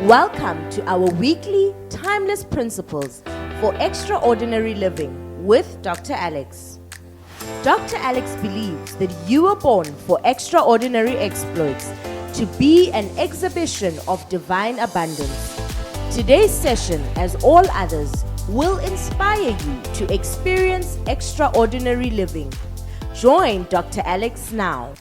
Welcome to our weekly Timeless Principles for Extraordinary Living with Dr. Alex. Dr. Alex believes that you were born for extraordinary exploits, to be an exhibition of divine abundance. Today's session, as all others, will inspire you to experience extraordinary living. Join Dr. Alex now.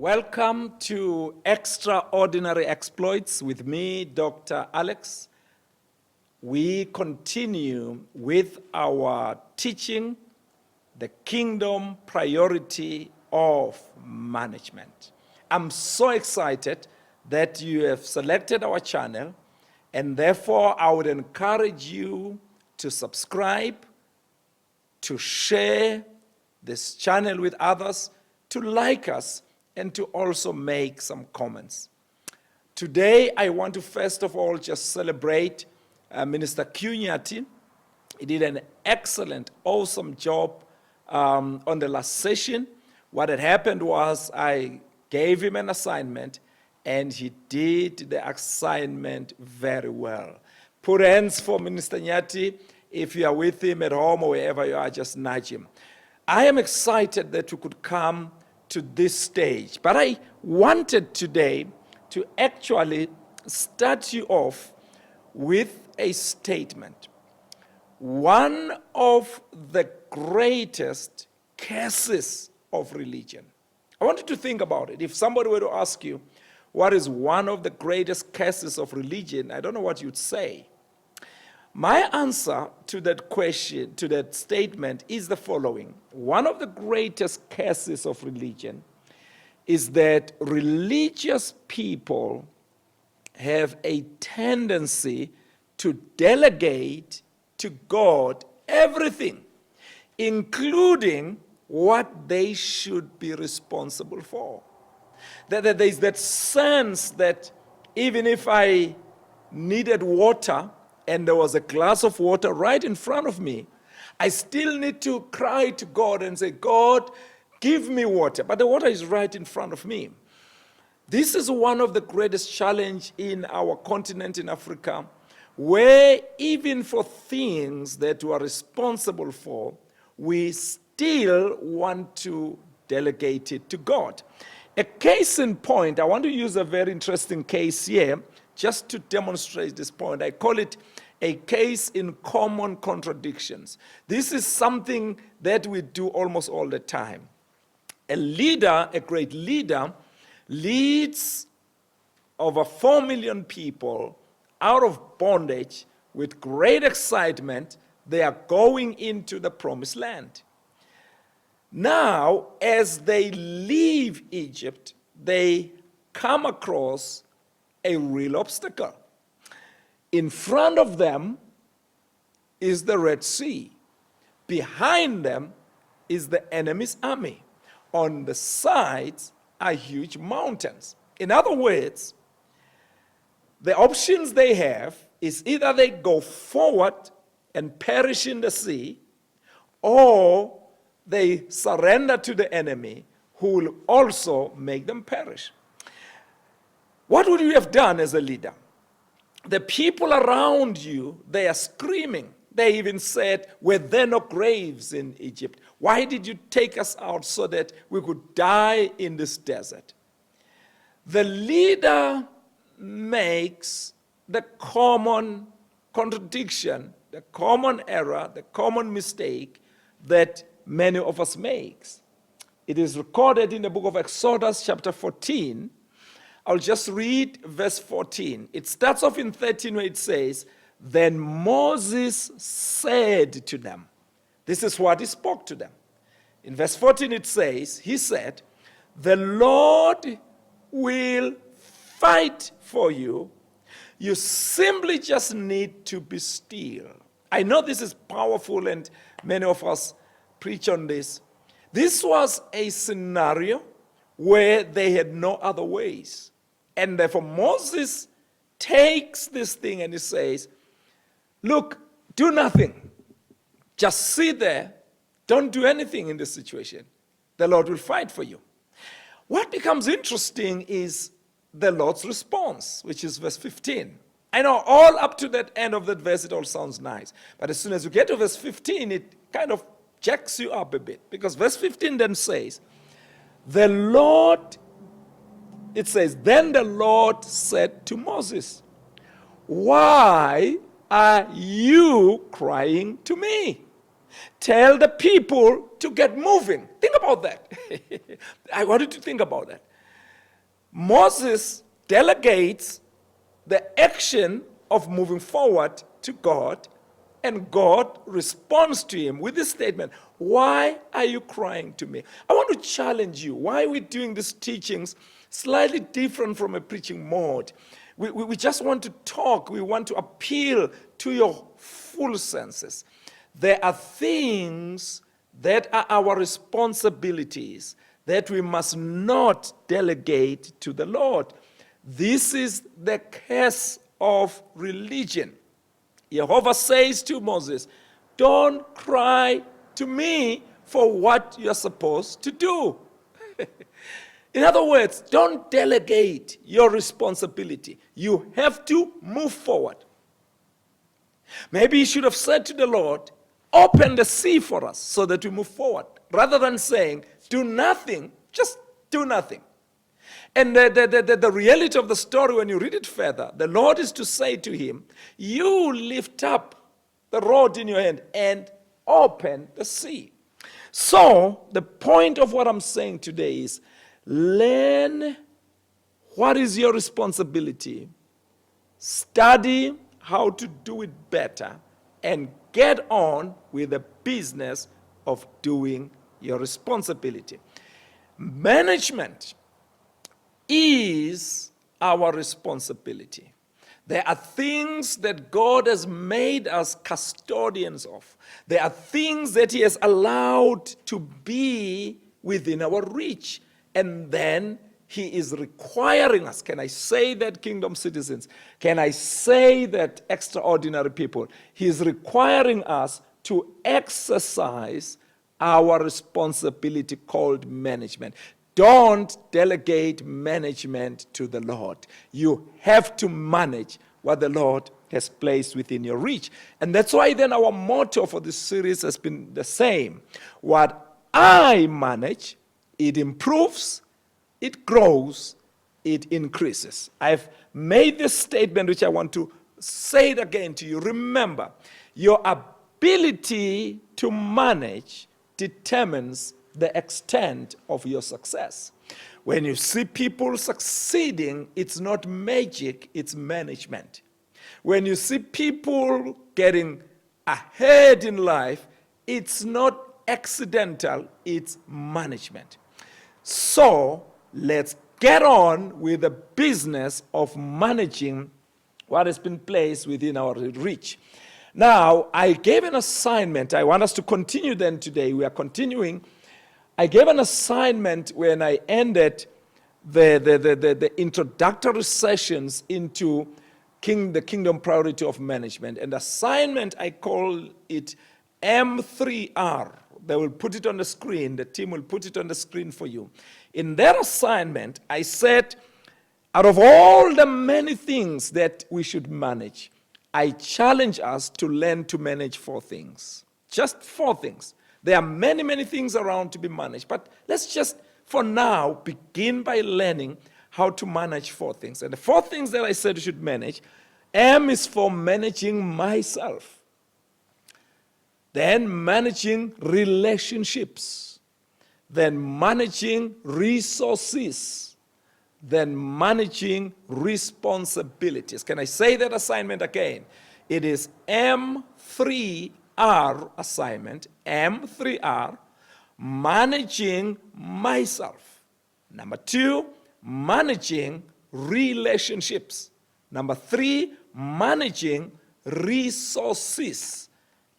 Welcome to Extraordinary Exploits with me, Dr. Alex. We continue with our teaching, the kingdom priority of management. I'm so excited that you have selected our channel, and therefore I would encourage you to subscribe, to share this channel with others, to like us, and to also make some comments. Today, I want to first of all just celebrate Minister Nyati. He did an excellent, awesome job on the last session. What had happened was I gave him an assignment, and he did the assignment very well. Put hands for Minister Nyati. If you are with him at home or wherever you are, just nudge him. I am excited that you could come to this stage. But I wanted today to actually start you off with a statement. One of the greatest curses of religion. I want you to think about it. If somebody were to ask you, what is one of the greatest curses of religion? I don't know what you'd say. My answer to that question, to that statement, is the following. One of the greatest curses of religion is that religious people have a tendency to delegate to God everything, including what they should be responsible for. That there's that sense that even if I needed water, and there was a glass of water right in front of me, I still need to cry to God and say, God, give me water. But the water is right in front of me. This is one of the greatest challenges in our continent in Africa, where even for things that we are responsible for, we still want to delegate it to God. A case in point, I want to use a very interesting case here, just to demonstrate this point. I call it a case in common contradictions. This is something that we do almost all the time. A leader, a great leader, leads over 4 million people out of bondage with great excitement. They are going into the promised land. Now, as they leave Egypt, they come across a real obstacle. In front of them is the Red Sea. Behind them is the enemy's army. On the sides are huge mountains. In other words, the options they have is either they go forward and perish in the sea, or they surrender to the enemy, who will also make them perish. What would you have done as a leader? The people around you, they are screaming. They even said, were there no graves in Egypt? Why did you take us out so that we could die in this desert? The leader makes the common contradiction, the common error, the common mistake that many of us make. It is recorded in the book of Exodus, chapter 14. I'll just read verse 14. It starts off in 13 where it says, then Moses said to them. This is what he spoke to them. In verse 14 it says, he said, the Lord will fight for you. You simply just need to be still. I know this is powerful and many of us preach on this. This was a scenario where they had no other ways. And therefore Moses takes this thing and he says, look, do nothing. Just sit there Don't do anything in this situation. The Lord will fight for you. What becomes interesting is the Lord's response, which is verse 15. I know all up to that end of that verse, it all sounds nice. But as soon as you get to verse 15, it kind of jacks you up a bit. Because verse 15 then says, the Lord, it says, then the Lord said to Moses, why are you crying to me? Tell the people to get moving. Think about that. I want you to think about that. Moses delegates the action of moving forward to God, and God responds to him with this statement, why are you crying to me? I want to challenge you. Why are we doing these teachings slightly different from a preaching mode? We just want to talk. We want to appeal to your full senses. There are things that are our responsibilities that we must not delegate to the Lord. This is the curse of religion. Jehovah says to Moses, don't cry to me for what you're supposed to do. In other words, don't delegate your responsibility. You have to move forward. Maybe you should have said to the Lord, open the sea for us so that we move forward, rather than saying, do nothing, just do nothing. And the reality of the story, when you read it further, the Lord is to say to him, you lift up the rod in your hand and open the sea. So, the point of what I'm saying today is, learn what is your responsibility, study how to do it better, and get on with the business of doing your responsibility. Management is our responsibility. There are things that God has made us custodians of. There are things that he has allowed to be within our reach. And then he is requiring us. Can I say that, kingdom citizens? Can I say that, extraordinary people? He is requiring us to exercise our responsibility called management. Don't delegate management to the Lord. You have to manage what the Lord has placed within your reach. And that's why then our motto for this series has been the same. What I manage, it improves, it grows, it increases. I've made this statement, which I want to say it again to you. Remember, your ability to manage determines the extent of your success. When you see people succeeding, it's not magic, it's management. When you see people getting ahead in life, it's not accidental, it's management. So, let's get on with the business of managing what has been placed within our reach. Now, I gave an assignment. I want us to continue then today. We are continuing. I gave an assignment when I ended the introductory sessions into the kingdom priority of management. And the assignment, I call it M3R. They will put it on the screen. The team will put it on the screen for you. In that assignment, I said, out of all the many things that we should manage, I challenge us to learn to manage 4 things. Just 4 things. There are many, many things around to be managed. But let's just, for now, begin by learning how to manage 4 things. And the 4 things that I said you should manage, M is for managing myself. Then managing relationships. Then managing resources. Then managing responsibilities. Can I say that assignment again? It is M3R assignment, M3R, managing myself. Number 2, managing relationships. Number 3, managing resources.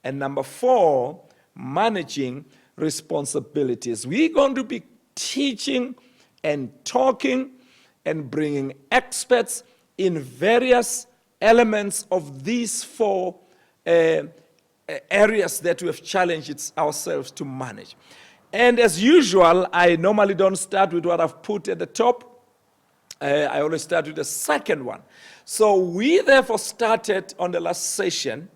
And number 4, managing responsibilities. We're going to be teaching and talking and bringing experts in various elements of these 4 areas that we have challenged ourselves to manage. And as usual, I normally don't start with what I've put at the top. I always start with the second one. So we therefore started on the last session.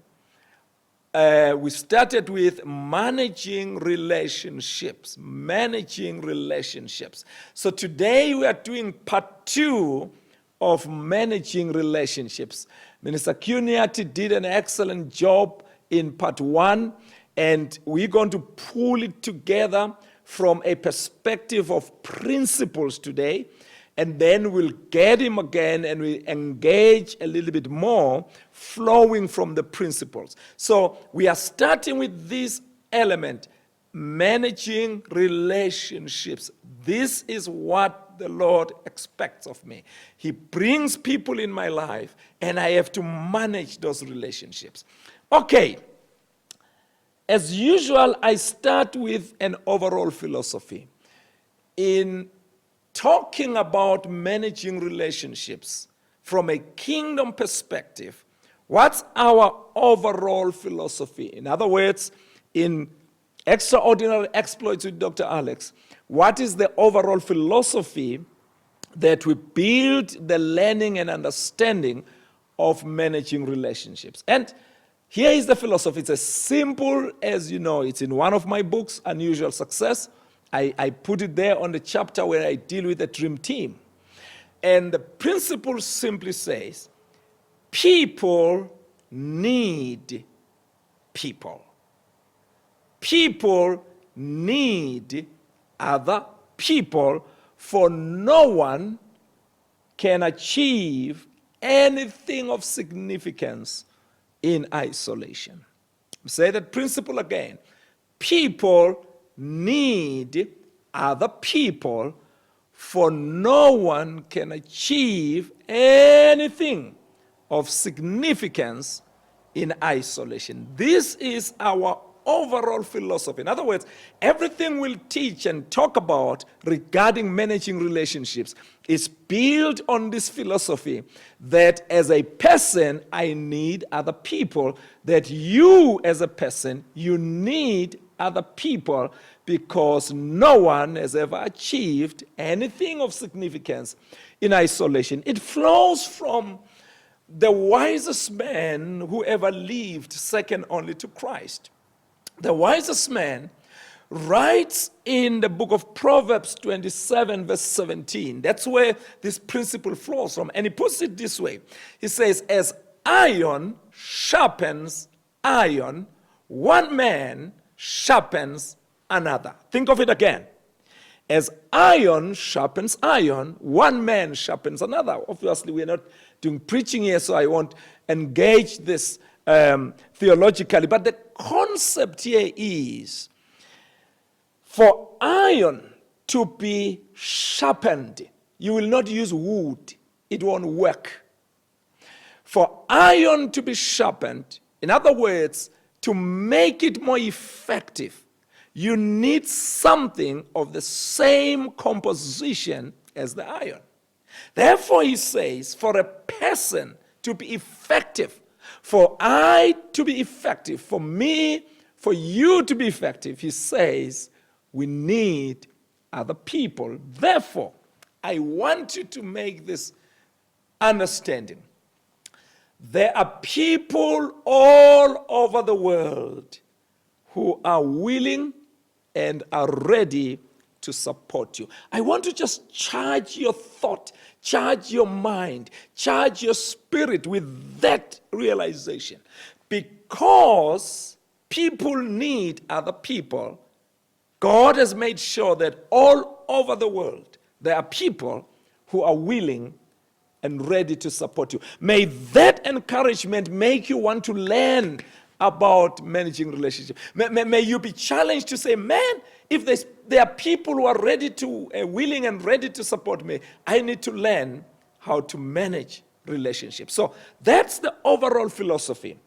We started with managing relationships. Managing relationships. So today we are doing part 2 of managing relationships. Minister Cuniati did an excellent job in part 1, and we're going to pull it together from a perspective of principles today, and then we'll get him again and we engage a little bit more, flowing from the principles. So we are starting with this element, managing relationships. This is what the Lord expects of me. He brings people in my life, and I have to manage those relationships. Okay, as usual, I start with an overall philosophy. In talking about managing relationships from a kingdom perspective, what's our overall philosophy? In other words, in Extraordinary Exploits with Dr. Alex, what is the overall philosophy that we build the learning and understanding of managing relationships? And here is the philosophy. It's as simple as you know. It's in one of my books, Unusual Success. I put it there on the chapter where I deal with the dream team. And the principle simply says, people need people. People need other people, for no one can achieve anything of significance in isolation. Say that principle again. People need other people, for no one can achieve anything of significance in isolation. This is our overall philosophy. In other words, everything we'll teach and talk about regarding managing relationships is built on this philosophy that as a person, I need other people, that you as a person, you need other people, because no one has ever achieved anything of significance in isolation. It flows from the wisest man who ever lived, second only to Christ. The wisest man writes in the book of Proverbs 27, verse 17. That's where this principle flows from. And he puts it this way. He says, as iron sharpens iron, one man sharpens another. Think of it again. As iron sharpens iron, one man sharpens another. Obviously, we're not doing preaching here, so I won't engage this theologically. But the concept here is, for iron to be sharpened, you will not use wood. It won't work. For iron to be sharpened, in other words, to make it more effective, you need something of the same composition as the iron. Therefore, he says, for a person to be effective, for I to be effective, for me, for you to be effective, he says, we need other people. Therefore, I want you to make this understanding. There are people all over the world who are willing and are ready to support you. I want to just charge your thought, charge your mind, charge your spirit with that realization. Because people need other people, God has made sure that all over the world there are people who are willing and ready to support you. May that encouragement make you want to learn about managing relationships. May you be challenged to say, man, if there are people who are ready to, willing and ready to support me, I need to learn how to manage relationships. So that's the overall philosophy.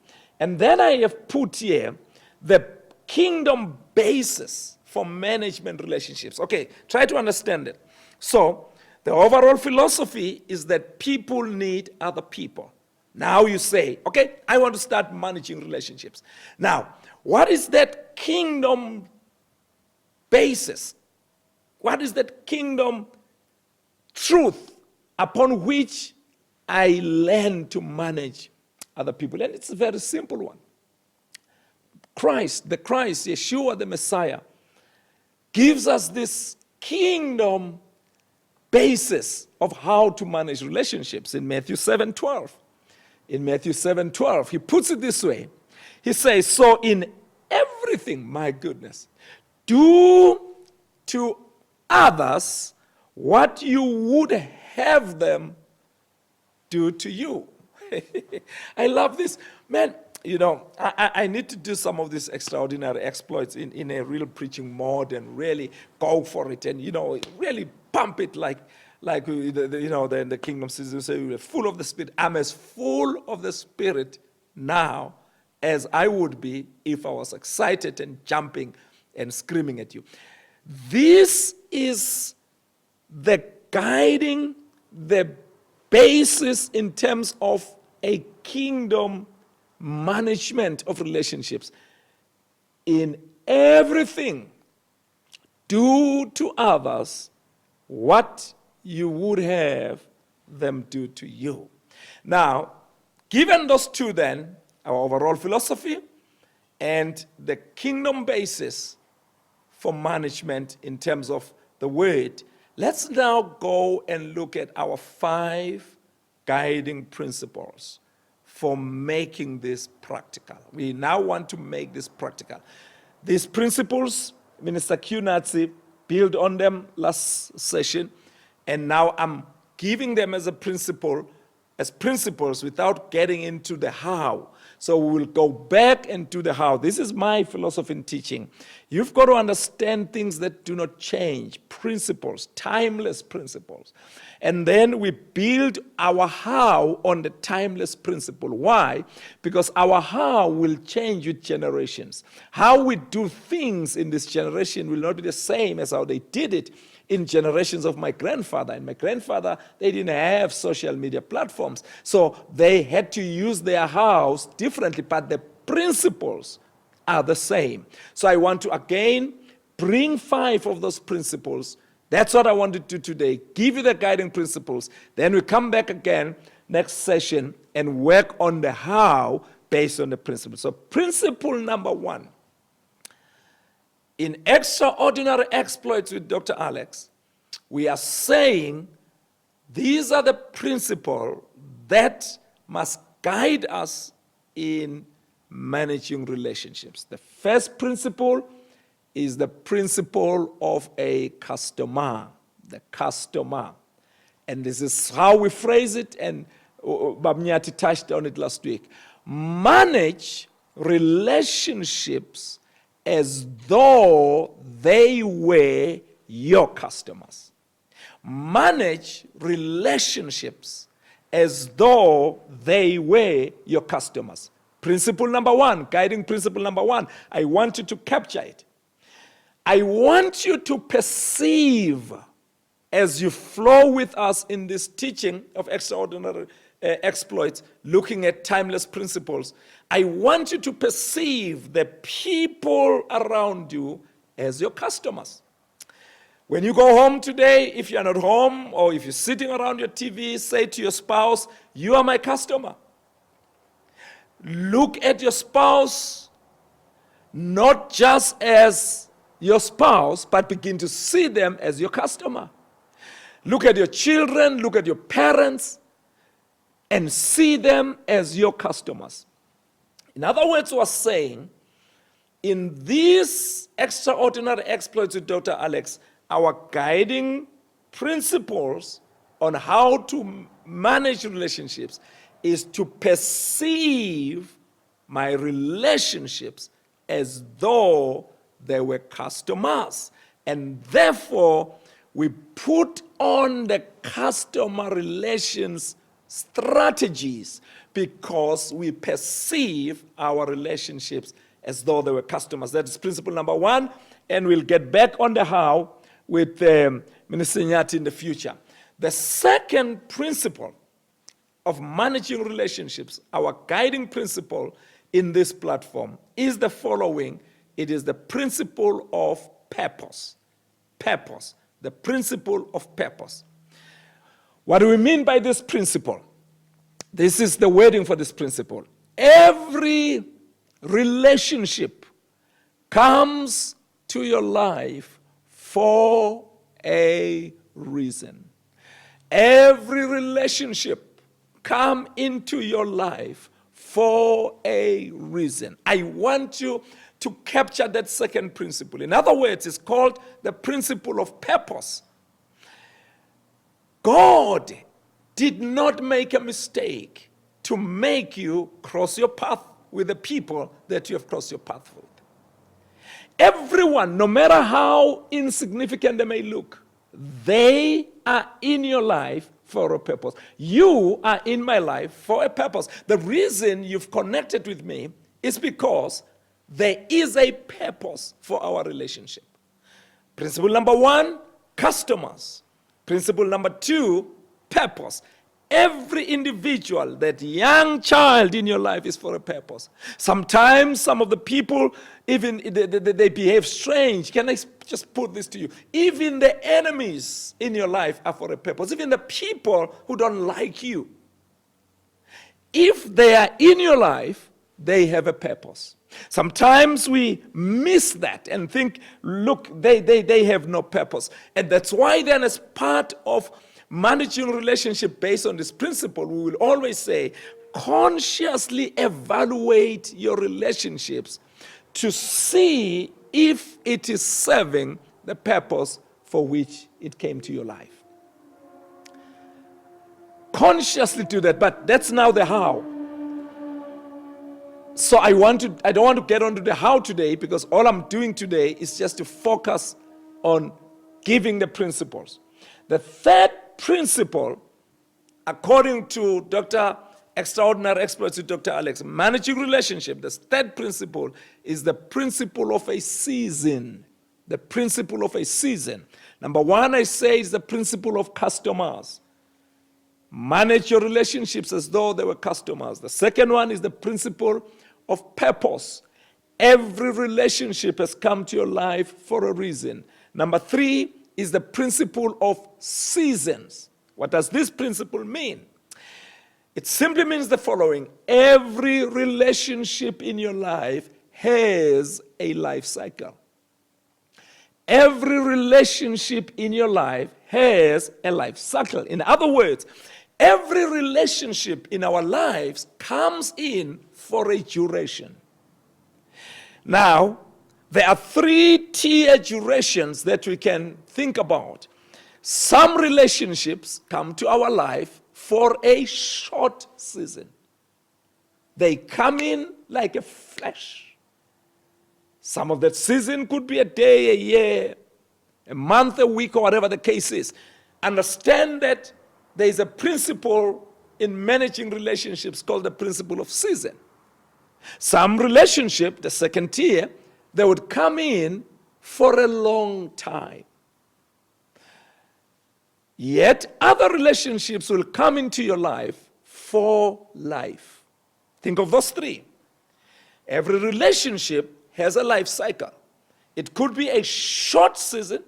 And then I have put here the kingdom basis for management relationships. Okay, try to understand it. So the overall philosophy is that people need other people. Now you say, okay, I want to start managing relationships. Now, what is that kingdom basis? What is that kingdom truth upon which I learn to manage other people? And it's a very simple one. Christ, Yeshua the Messiah, gives us this kingdom basis of how to manage relationships in Matthew 7:12. In Matthew 7:12, he puts it this way. He says, so in everything, my goodness, do to others what you would have them do to you. I love this. Man, you know, I need to do some of these extraordinary exploits in a real preaching mode and really go for it and, you know, really pump it like the kingdom citizens say, we're full of the Spirit. I'm as full of the Spirit now as I would be if I was excited and jumping and screaming at you. This is the guiding, the basis in terms of a kingdom management of relationships. In everything, do to others what you would have them do to you. Now, given those two then, our overall philosophy and the kingdom basis for management in terms of the word, let's now go and look at our 5 guiding principles for making this practical. We now want to make this practical. These principles, Minister Q Nazi built on them last session, and now I'm giving them as principles without getting into the how. So we will go back and do the how. This is my philosophy in teaching. You've got to understand things that do not change, principles, timeless principles. And then we build our how on the timeless principle. Why? Because our how will change with generations. How we do things in this generation will not be the same as how they did it in generations of my grandfather. And my grandfather, they didn't have social media platforms. So they had to use their house differently, but the principles are the same. So I want to again bring 5 of those principles. That's what I want to do today. Give you the guiding principles. Then we come back again next session and work on the how based on the principles. So principle number 1. In Extraordinary Exploits with Dr. Alex, we are saying these are the principles that must guide us in managing relationships. The first principle is the principle of a customer, the customer. And this is how we phrase it, and Babnyati touched on it last week. Manage relationships as though they were your customers. Manage relationships as though they were your customers. Principle number 1, guiding principle number 1. I want you to capture it. I want you to perceive as you flow with us in this teaching of extraordinary exploits, looking at timeless principles. I want you to perceive the people around you as your customers. When you go home today, if you're not home or if you're sitting around your TV, say to your spouse, you are my customer. Look at your spouse not just as your spouse, but begin to see them as your customer. Look at your children, look at your parents, and see them as your customers. In other words, we're saying, in these extraordinary exploits with Dr. Alex, our guiding principles on how to manage relationships is to perceive my relationships as though they were customers. And therefore, we put on the customer relations strategies because we perceive our relationships as though they were customers. That is principle number 1, and we'll get back on the how with Minister Nyati in the future. The second principle of managing relationships, our guiding principle in this platform is the following. It is the principle of purpose. Purpose. The principle of purpose. What do we mean by this principle? This is the wording for this principle. Every relationship comes to your life for a reason. Every relationship come into your life for a reason. I want you to capture that second principle. In other words, it's called the principle of purpose. God did not make a mistake to make you cross your path with the people that you have crossed your path with. Everyone, no matter how insignificant they may look, they are in your life for a purpose. You are in my life for a purpose. The reason you've connected with me is because there is a purpose for our relationship. Principle number 1, customers. Principle number 2, purpose. Every individual, that young child in your life is for a purpose. Sometimes some of the people, even they behave strange. Can I just put this to you? Even the enemies in your life are for a purpose. Even the people who don't like you. If they are in your life, they have a purpose. Sometimes we miss that and think, look, they have no purpose. And that's why then, as part of managing relationship based on this principle, we will always say, consciously evaluate your relationships to see if it is serving the purpose for which it came to your life. Consciously do that, but that's now the how. So I don't want to get onto the how today, because all I'm doing today is just to focus on giving the principles. The third principle, according to Dr. Extraordinary Exploits with Dr. Alex, managing relationship, the third principle is the principle of a season. The principle of a season. Number 1, I say, is the principle of customers. Manage your relationships as though they were customers. The second one is the principle of purpose. Every relationship has come to your life for a reason. Number 3 is the principle of seasons. What does this principle mean? It simply means the following. Every relationship in your life has a life cycle. Every relationship in your life has a life cycle. In other words, every relationship in our lives comes in for a duration. Now, there are 3-tier durations that we can think about. Some relationships come to our life for a short season. They come in like a flash. Some of that season could be a day, a year, a month, a week, or whatever the case is. Understand that there is a principle in managing relationships called the principle of season. Some relationship, the second tier, they would come in for a long time. Yet other relationships will come into your life for life. Think of those 3. Every relationship has a life cycle. It could be a short season,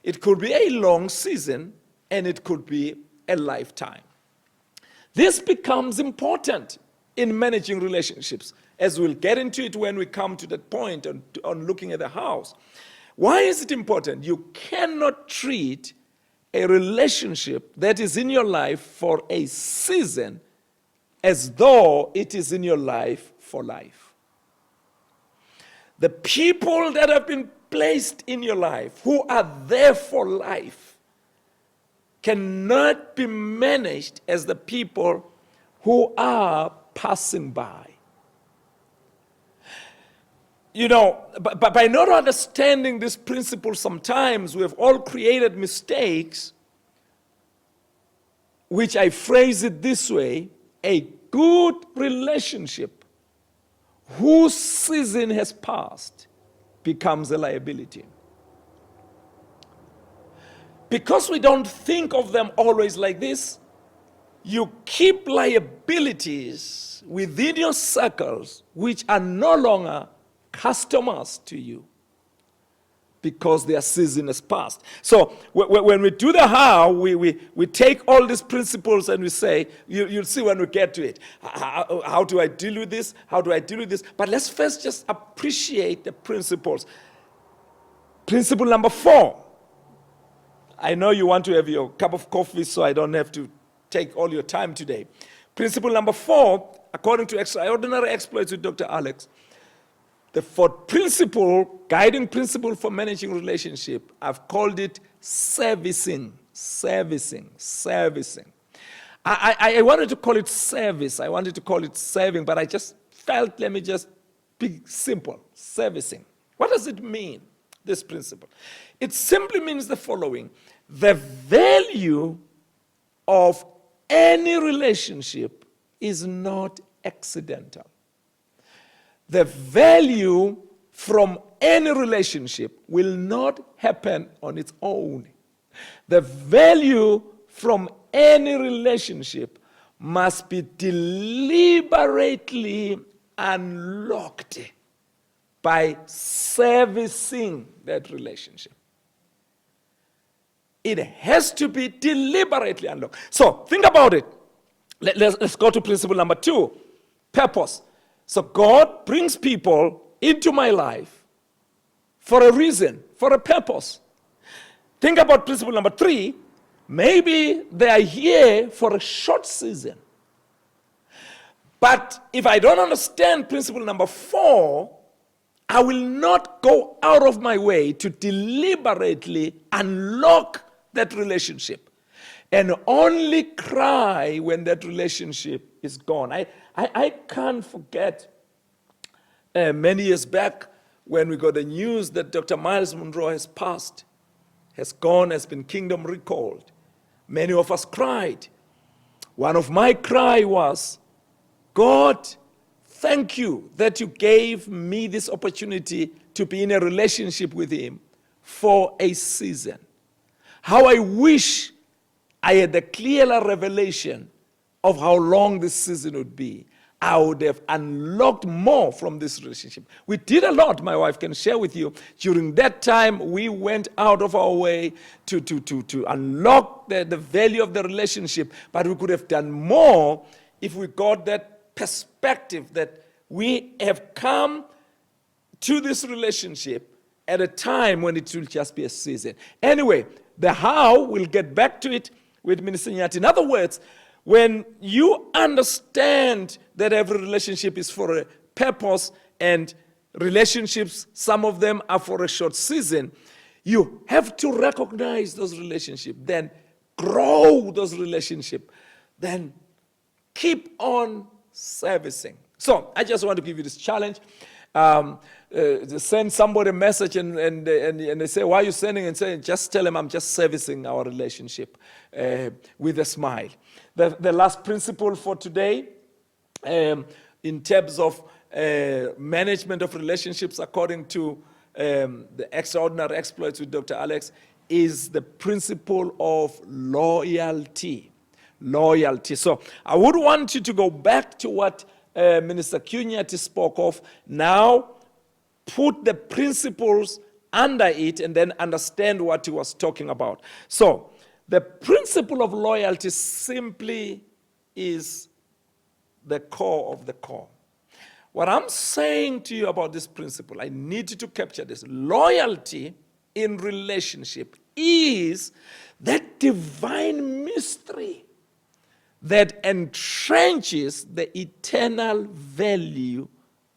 it could be a long season, and it could be a lifetime. This becomes important in managing relationships, as we'll get into it when we come to that point on looking at the house. Why is it important? You cannot treat a relationship that is in your life for a season as though it is in your life for life. The people that have been placed in your life, who are there for life, cannot be managed as the people who are passing by. You know, but by not understanding this principle, sometimes we have all created mistakes, which I phrase it this way: a good relationship whose season has passed becomes a liability. Because we don't think of them always like this, you keep liabilities within your circles which are no longer customers to you because their season is past. So when we do the how, we take all these principles and we say, you'll see when we get to it, how do I deal with this? How do I deal with this? But let's first just appreciate the principles. Principle number 4. I know you want to have your cup of coffee, so I don't have to take all your time today. Principle number 4, according to Extraordinary Exploits with Dr. Alex, the 4th principle, guiding principle for managing relationship, I've called it servicing. Servicing. I wanted to call it service. I wanted to call it serving, but I just felt, let me just be simple. Servicing. What does it mean, this principle? It simply means the following. The value of any relationship is not accidental. The value from any relationship will not happen on its own. The value from any relationship must be deliberately unlocked by servicing that relationship. It has to be deliberately unlocked. So think about it. Let's go to principle number 2, purpose. So God brings people into my life for a reason, for a purpose. Think about principle number 3. Maybe they are here for a short season. But if I don't understand principle number 4, I will not go out of my way to deliberately unlock that relationship and only cry when that relationship is gone. I can't forget many years back when we got the news that Dr. Miles Monroe has passed, has gone, has been kingdom recalled. Many of us cried. One of my cry was, God, thank you that you gave me this opportunity to be in a relationship with him for a season. How I wish I had a clearer revelation of how long this season would be. I would have unlocked more from this relationship. We did a lot, my wife can share with you. During that time, we went out of our way to unlock the value of the relationship, but we could have done more if we got that perspective that we have come to this relationship at a time when it will just be a season. Anyway, the how, we'll get back to it with Minister Nyati. In other words, when you understand that every relationship is for a purpose and relationships, some of them are for a short season, you have to recognize those relationships, then grow those relationships, then keep on servicing. So I just want to give you this challenge. Send somebody a message and they say, why are you sending? And say, just tell them I'm just servicing our relationship with a smile. The last principle for today, in terms of management of relationships according to the Extraordinary Exploits with Dr. Alex, is the principle of loyalty. Loyalty. So I would want you to go back to what Minister Nyati spoke of. Now, put the principles under it and then understand what he was talking about. So, the principle of loyalty simply is the core of the core. What I'm saying to you about this principle, I need you to capture this. Loyalty in relationship is that divine mystery that entrenches the eternal value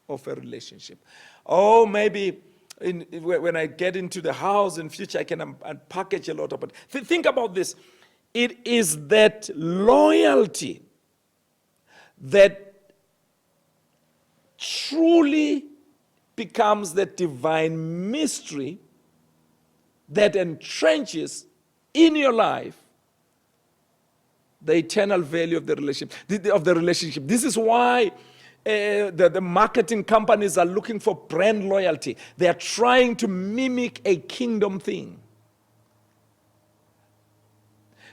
of a relationship. Oh, maybe when I get into the house in future, I can unpackage a lot of it. Think about this. It is that loyalty that truly becomes the divine mystery that entrenches in your life the eternal value of the relationship. This is why the marketing companies are looking for brand loyalty. They are trying to mimic a kingdom thing.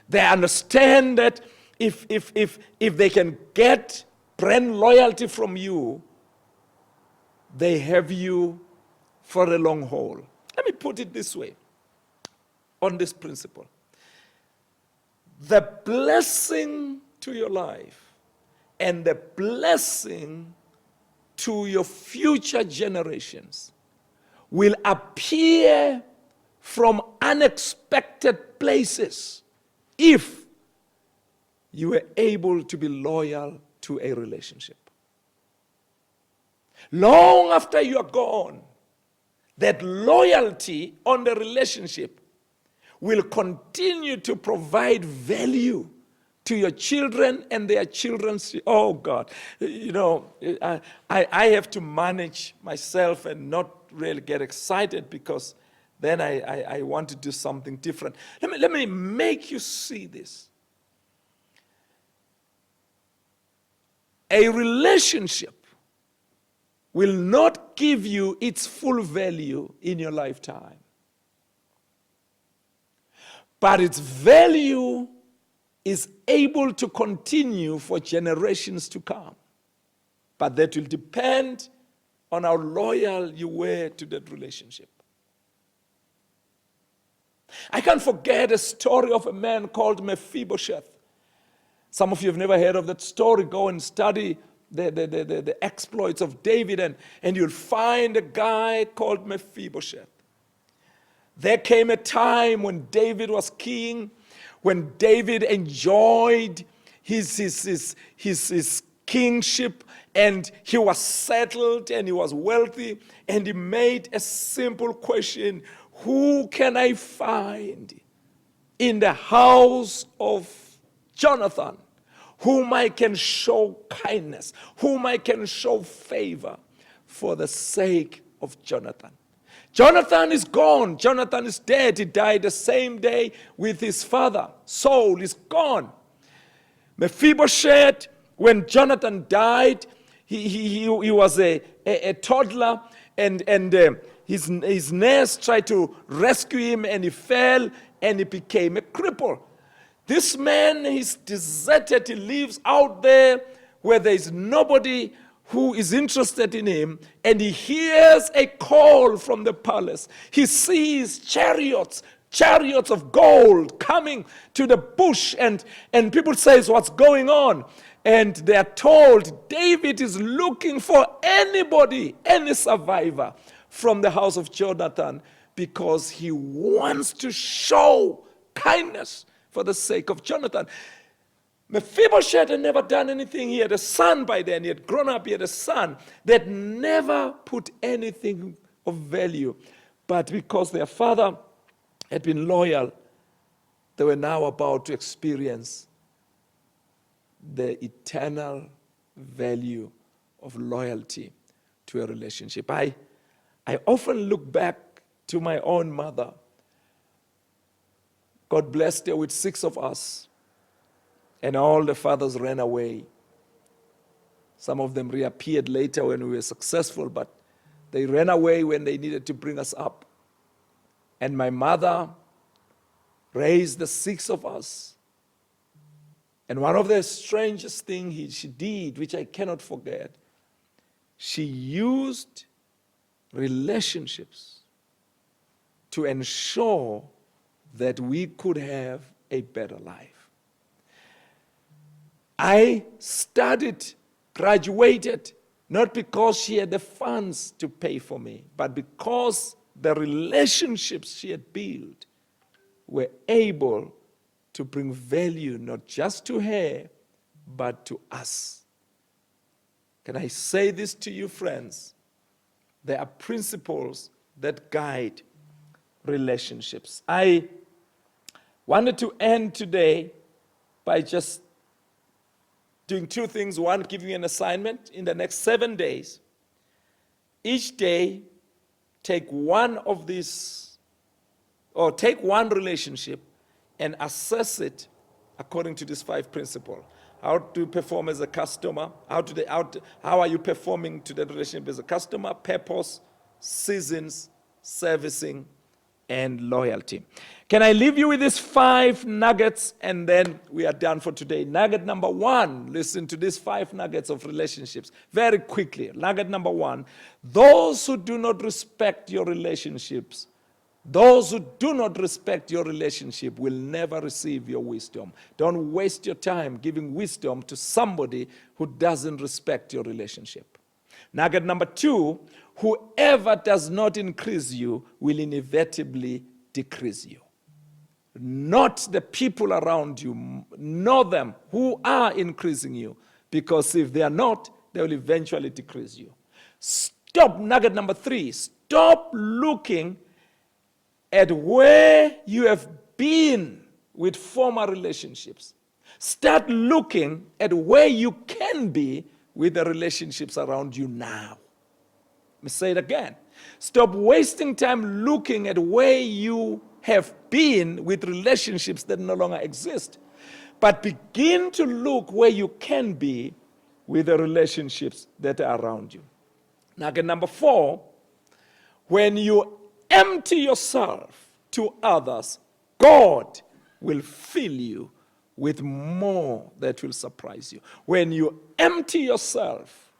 They understand that if they can get brand loyalty from you, they have you for a long haul. Let me put it this way, on this principle. The blessing to your life and the blessing to your future generations will appear from unexpected places if you were able to be loyal to a relationship. Long after you are gone, that loyalty on the relationship will continue to provide value to your children and their children's. Oh God, you know, I have to manage myself and not really get excited, because then I want to do something different. Let me make you see this. A relationship will not give you its full value in your lifetime, but its value is able to continue for generations to come. But that will depend on how loyal you were to that relationship. I can't forget a story of a man called Mephibosheth. Some of you have never heard of that story. Go and study the exploits of David, and you'll find a guy called Mephibosheth. There came a time when David was king, when David enjoyed his kingship, and he was settled and he was wealthy, and he made a simple question: who can I find in the house of Jonathan whom I can show kindness, whom I can show favor for the sake of Jonathan? Jonathan is gone. Jonathan is dead. He died the same day with his father. Saul is gone. Mephibosheth, when Jonathan died, he was a toddler, and his nurse tried to rescue him, and he fell, and he became a cripple. This man is deserted. He lives out there where there is nobody who is interested in him, and he hears a call from the palace. He sees chariots of gold coming to the bush, and people say, what's going on? And they are told David is looking for anybody, any survivor from the house of Jonathan, because he wants to show kindness for the sake of Jonathan. Mephibosheth had never done anything. He had a son by then. He had grown up. He had a son that never put anything of value. But because their father had been loyal, they were now about to experience the eternal value of loyalty to a relationship. I often look back to my own mother. God blessed her with 6 of us. And all the fathers ran away. Some of them reappeared later when we were successful, but they ran away when they needed to bring us up. And my mother raised the 6 of us. And one of the strangest things she did, which I cannot forget, she used relationships to ensure that we could have a better life. I studied, graduated, not because she had the funds to pay for me, but because the relationships she had built were able to bring value not just to her, but to us. Can I say this to you, friends? There are principles that guide relationships. I wanted to end today by just doing 2 things. One, giving you an assignment in the next 7 days. Each day, take one of these, or take one relationship and assess it according to these 5 principles. How to perform as a customer, how are you performing to that relationship as a customer, purpose, seasons, servicing, and loyalty. Can I leave you with these 5 nuggets and then we are done for today? Nugget number 1, listen to these 5 nuggets of relationships very quickly. Nugget number 1, those who do not respect your relationships, those who do not respect your relationship will never receive your wisdom. Don't waste your time giving wisdom to somebody who doesn't respect your relationship. Nugget number 2, whoever does not increase you will inevitably decrease you. Not the people around you. Know them who are increasing you. Because if they are not, they will eventually decrease you. Stop. Nugget number 3. Stop looking at where you have been with former relationships. Start looking at where you can be with the relationships around you now. Let me say it again. Stop wasting time looking at where you have been with relationships that no longer exist. But begin to look where you can be with the relationships that are around you. Nugget number 4, when you empty yourself to others, God will fill you with more that will surprise you. When you empty yourself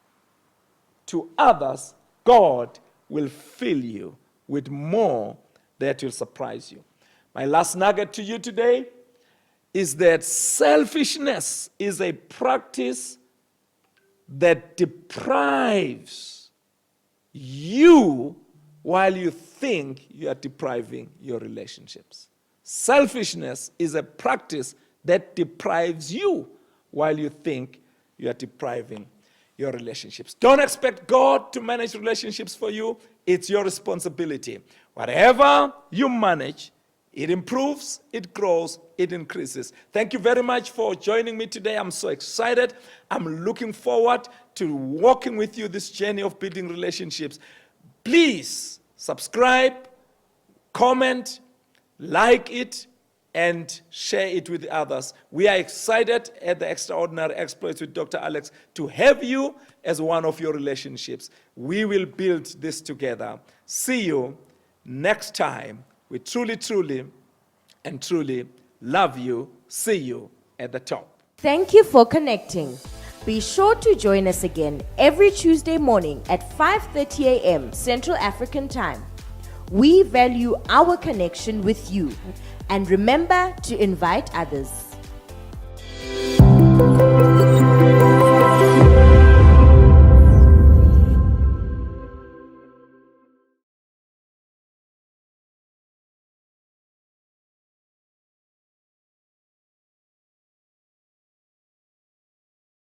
to others, God will fill you with more that will surprise you. My last nugget to you today is that selfishness is a practice that deprives you while you think you are depriving your relationships. Selfishness is a practice that deprives you while you think you are depriving your relationships. Don't expect God to manage relationships for you. It's your responsibility. Whatever you manage, it improves, it grows, it increases. Thank you very much for joining me today. I'm so excited. I'm looking forward to walking with you this journey of building relationships. Please subscribe, comment, like it, and share it with others. We are excited at the Extraordinary Exploits with Dr. Alex to have you as one of your relationships. We will build this together. See you next time. We truly, truly, and truly love you. See you at the top. Thank you for connecting. Be sure to join us again every Tuesday morning at 5:30 a.m. Central African Time. We value our connection with you, and remember to invite others.